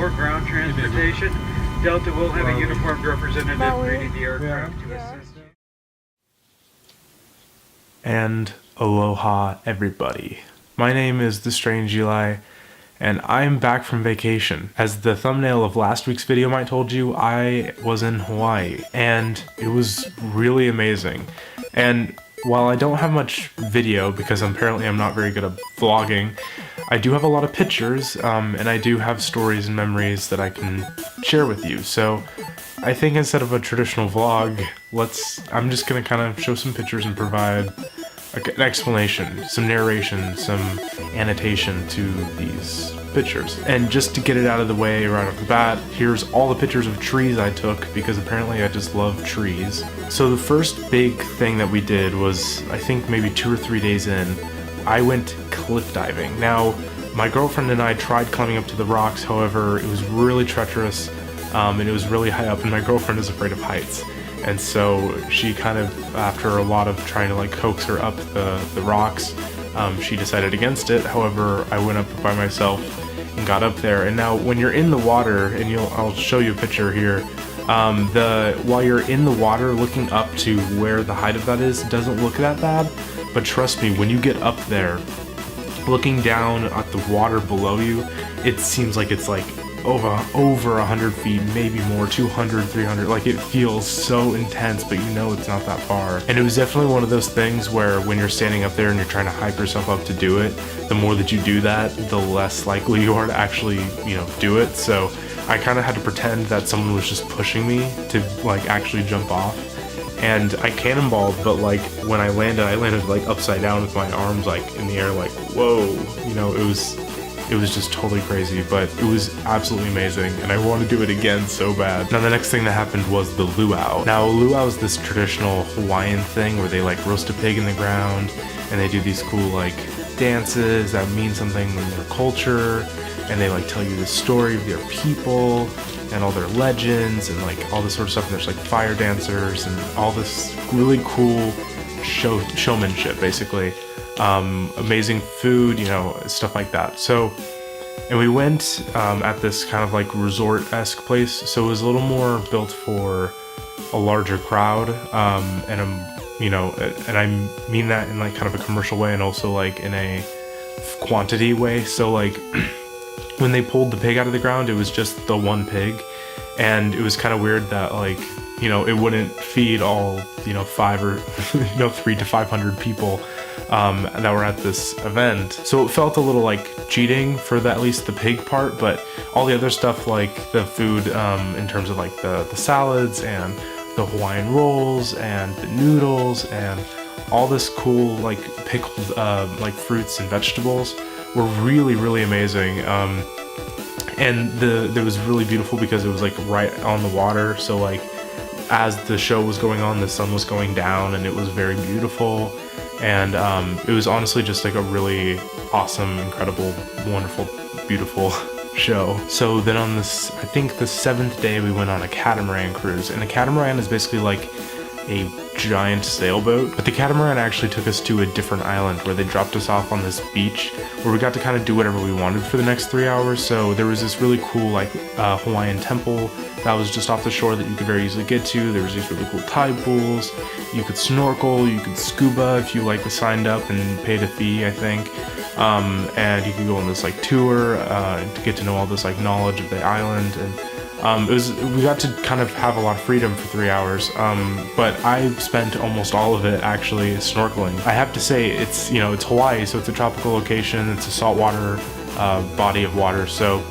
or ground transportation. Delta will have a uniformed representative greeting the aircraft to assist. And aloha everybody. My name is The Strange Eli, and I'm back from vacation. As the thumbnail of last week's video might told you, I was in Hawaii, and it was really amazing. And while I don't have much video, because apparently I'm not very good at vlogging, I do have a lot of pictures, and I do have stories and memories that I can share with you. So I think instead of a traditional vlog, I'm just gonna kind of show some pictures and provide an explanation, some narration, some annotation to these pictures. And just to get it out of the way right off the bat, here's all the pictures of trees I took, because apparently I just love trees. So the first big thing that we did was, I think maybe 2 or 3 days in, I went cliff diving. Now, my girlfriend and I tried climbing up to the rocks, however, it was really treacherous, and it was really high up, and my girlfriend is afraid of heights. And so she kind of, after a lot of trying to like coax her up the rocks, she decided against it. However, I went up by myself and got up there. And now when you're in the water, and I'll show you a picture here, while you're in the water looking up to where the height of that is, it doesn't look that bad. But trust me, when you get up there, looking down at the water below you, it seems like it's like over 100 feet, maybe more, 200, 300, like it feels so intense, but you know it's not that far. And it was definitely one of those things where when you're standing up there and you're trying to hype yourself up to do it, the more that you do that, the less likely you are to actually, do it. So I kind of had to pretend that someone was just pushing me to like actually jump off. And I cannonballed, but like when I landed like upside down with my arms like in the air, like whoa, it was just totally crazy, but it was absolutely amazing, and I want to do it again so bad. Now the next thing that happened was the luau. Now luau is this traditional Hawaiian thing where they like roast a pig in the ground, and they do these cool like dances that mean something in their culture, and they like tell you the story of their people and all their legends and like all this sort of stuff. And there's like fire dancers and all this really cool showmanship basically. Amazing food, stuff like that. So, and we went at this kind of like resort-esque place, so it was a little more built for a larger crowd, and I mean that in like kind of a commercial way, and also like in a quantity way. So like when they pulled the pig out of the ground, it was just the one pig, and it was kind of weird that like it wouldn't feed all 5 or 3 to 500 people that were at this event. So it felt a little like cheating for at least the pig part, but all the other stuff like the food in terms of like the salads and the Hawaiian rolls and the noodles and all this cool like pickled like fruits and vegetables were really, really amazing. And it was really beautiful because it was like right on the water, so like as the show was going on, the sun was going down, and it was very beautiful. And it was honestly just like a really awesome, incredible, wonderful, beautiful show. So then on this, I think the 7th day, we went on a catamaran cruise. And a catamaran is basically like a giant sailboat, but the catamaran actually took us to a different island where they dropped us off on this beach where we got to kind of do whatever we wanted for the next 3 hours. So there was this really cool like Hawaiian temple that was just off the shore that you could very easily get to. There was these really cool tide pools. You could snorkel, you could scuba if you like signed up and paid a fee, I think. And you could go on this like tour to get to know all this like knowledge of the island. And we got to kind of have a lot of freedom for 3 hours, but I spent almost all of it actually snorkeling. I have to say it's Hawaii, so it's a tropical location. It's a saltwater body of water, so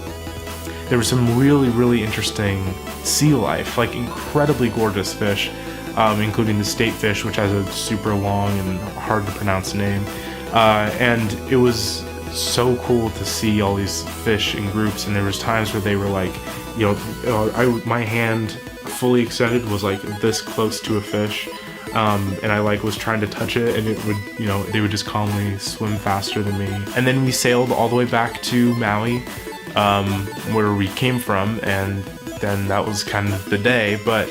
there was some really, really interesting sea life, like incredibly gorgeous fish, including the state fish, which has a super long and hard to pronounce name, and it was so cool to see all these fish in groups. And there was times where they were like, my hand fully extended was like this close to a fish, and I like was trying to touch it, and it would, they would just calmly swim faster than me. And then we sailed all the way back to Maui, where we came from, and then that was kind of the day. But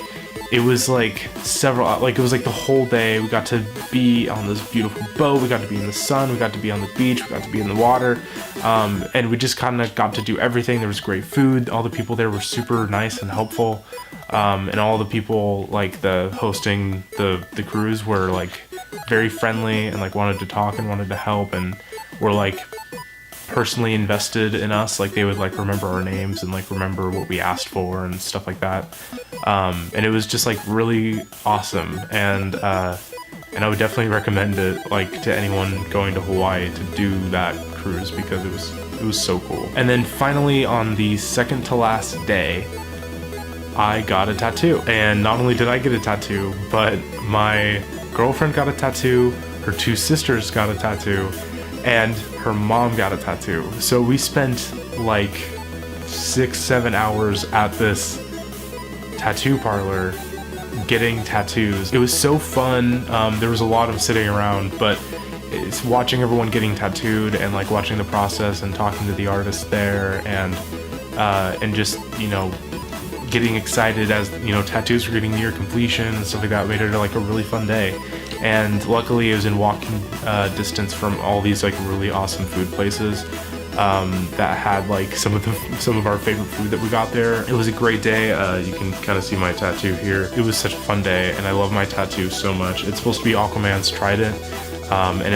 it was like it was like the whole day. We got to be on this beautiful boat, we got to be in the sun, we got to be on the beach, we got to be in the water, and we just kind of got to do everything. There was great food, all the people there were super nice and helpful, and all the people like the hosting the cruise were like very friendly and like wanted to talk and wanted to help and were like personally invested in us. Like they would like remember our names and like remember what we asked for and stuff like that, and it was just like really awesome. And I would definitely recommend it like to anyone going to Hawaii to do that cruise because it was so cool. And then finally on the second to last day, I got a tattoo. And not only did I get a tattoo, but my girlfriend got a tattoo, her two sisters got a tattoo, and her mom got a tattoo. So we spent like 6-7 hours at this tattoo parlor getting tattoos. It was so fun. There was a lot of sitting around, but it's watching everyone getting tattooed and like watching the process and talking to the artist there and just, you know, getting excited as, you know, tattoos were getting near completion and stuff like that made it like a really fun day. And luckily it was in walking distance from all these like really awesome food places that had like some of our favorite food that we got there. It was a great day. You can kind of see my tattoo here. It was such a fun day and I love my tattoo so much. It's supposed to be Aquaman's trident, and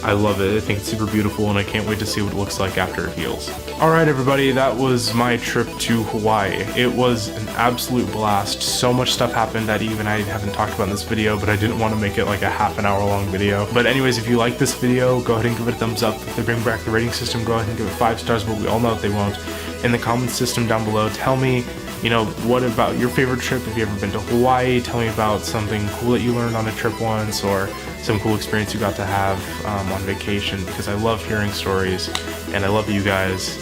I love it. I think it's super beautiful and I can't wait to see what it looks like after it heals. Alright everybody, that was my trip to Hawaii. It was an absolute blast. So much stuff happened that even I haven't talked about in this video, but I didn't want to make it like a half an hour long video. But anyways, if you like this video, go ahead and give it a thumbs up. If they bring back the rating system, go ahead and give it 5 stars, but we all know that they won't. In the comment system down below, tell me, you know, what about your favorite trip? Have you ever been to Hawaii? Tell me about something cool that you learned on a trip once, or some cool experience you got to have on vacation, because I love hearing stories and I love you guys.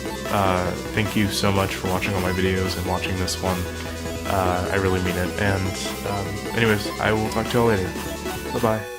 Thank you so much for watching all my videos and watching this one. I really mean it. And anyways, I will talk to you all later. Bye bye.